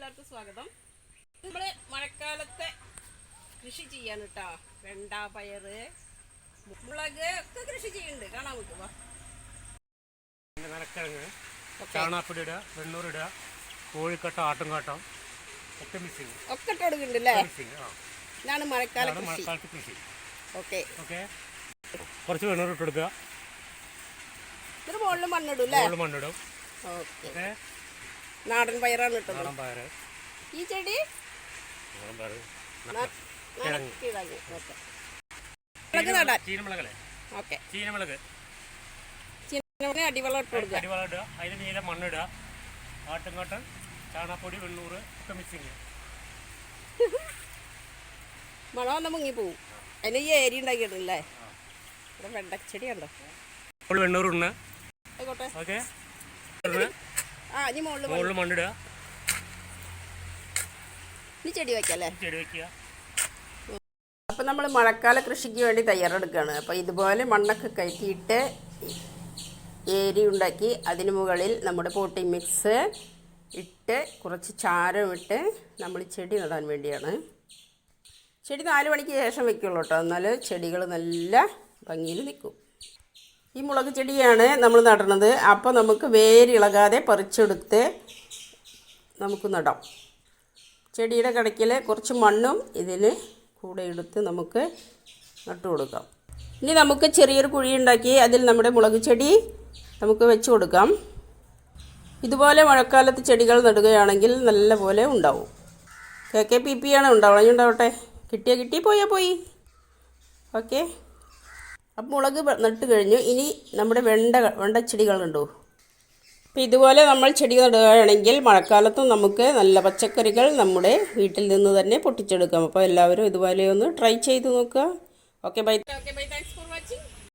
എല്ലാവർക്കും സ്വാഗതം. നമ്മൾ മഴക്കാലത്തെ കൃഷി ചെയ്യാൻ കേട്ടോ. വെണ്ട, പയറ്, മുളക് ഒക്കെ കൃഷി ചെയ്യുന്നുണ്ട്. കാണാൻ പറ്റുമോ? നനക്കിഴങ്ങ്, ചാണാപ്പൊടി ഇടുക, വെണ്ണൂർ ഇടുക, കോഴിക്കട്ട, ആട്ടുംകാട്ടം ഒക്കെ മിക്സിങ് ഒക്കെ ഇട്ട് കൊടുക്കുന്നുണ്ടല്ലേ? ഇതാണ് മഴക്കാലത്ത് കൃഷി. ഓക്കെ ഓക്കെ, കുറച്ച് വെണ്ണൂർ ഇട്ട് കൊടുക്കുക. ഇതിന് മുകളിൽ മണ്ണിടും അല്ലേ? മണ്ണിടും. ഓക്കെ, നാടൻ പയറാണ് ഇട്ടത്. നാടൻ പയർ. ഈ ചെടി ചീനമുളകല്ലേ? ഓക്കെ, ചീനമുളക് അടിവളം ഇട്ട് കൊടുക്കുക. അടിവളം ഇടുക, അതിന് നീല മണ്ണിടുക, ആട്ടുംകാട്ടം, ചാണാപ്പൊടി, വെണ്ണൂറ് ഒക്കെ മിക്സിങ്. മണം വന്നാൽ മുങ്ങിപ്പോവും. അതിന് ഈ ഏരി ഉണ്ടാക്കിയിട്ടില്ലേ? ഇവിടെ വെണ്ടച്ചെടി ഉണ്ടോ? വെണ്ണൂറ് ഇടണ. ആയിക്കോട്ടെ. ഓക്കെ, ഇനി മുകളിൽ മണ്ണിടുക. ഇനി ചെടി വയ്ക്കല്ലേ? ചെടി വയ്ക്കുക. അപ്പം നമ്മൾ മഴക്കാല കൃഷിക്ക് വേണ്ടി തയ്യാറെടുക്കുകയാണ്. അപ്പോൾ ഇതുപോലെ മണ്ണൊക്കെ കയറ്റിയിട്ട് ഏരി ഉണ്ടാക്കി അതിന് മുകളിൽ നമ്മുടെ പോട്ടി മിക്സ് ഇട്ട് കുറച്ച് ചാരം ഇട്ട് നമ്മൾ ചെടി നടാൻ വേണ്ടിയാണ്. ചെടി 4 മണിക്ക് ശേഷം വെക്കുള്ളൂ കേട്ടോ, എന്നാൽ ചെടികൾ നല്ല ഭംഗിയിൽ നിൽക്കും. ഈ മുളക് ചെടിയാണ് നമ്മൾ നടണത്. അപ്പോൾ നമുക്ക് വേരിളകാതെ പറിച്ചെടുത്ത് നമുക്ക് നടാം. ചെടിയുടെ കടയ്ക്കിൽ കുറച്ച് മണ്ണും ഇതിന് കൂടെ എടുത്ത് നമുക്ക് നട്ടു കൊടുക്കാം. ഇനി നമുക്ക് ചെറിയൊരു കുഴി ഉണ്ടാക്കി അതിൽ നമ്മുടെ മുളക് ചെടി നമുക്ക് വെച്ച് കൊടുക്കാം. ഇതുപോലെ മഴക്കാലത്ത് ചെടികൾ നടുകയാണെങ്കിൽ നല്ല പോലെ ഉണ്ടാവും. KKPP ആണ് ഉണ്ടാവട്ടെ. കിട്ടി, പോയാൽ പോയി. ഓക്കെ, അപ്പം മുളക് നട്ട് കഴിഞ്ഞു. ഇനി നമ്മുടെ വെണ്ടച്ചെടികളുണ്ടോ? അപ്പോൾ ഇതുപോലെ നമ്മൾ ചെടി നടുകയാണെങ്കിൽ മഴക്കാലത്തും നമുക്ക് നല്ല പച്ചക്കറികൾ നമ്മുടെ വീട്ടിൽ നിന്ന് തന്നെ പൊട്ടിച്ചെടുക്കാം. അപ്പോൾ എല്ലാവരും ഇതുപോലെ ഒന്ന് ട്രൈ ചെയ്ത് നോക്കുക. Okay bye.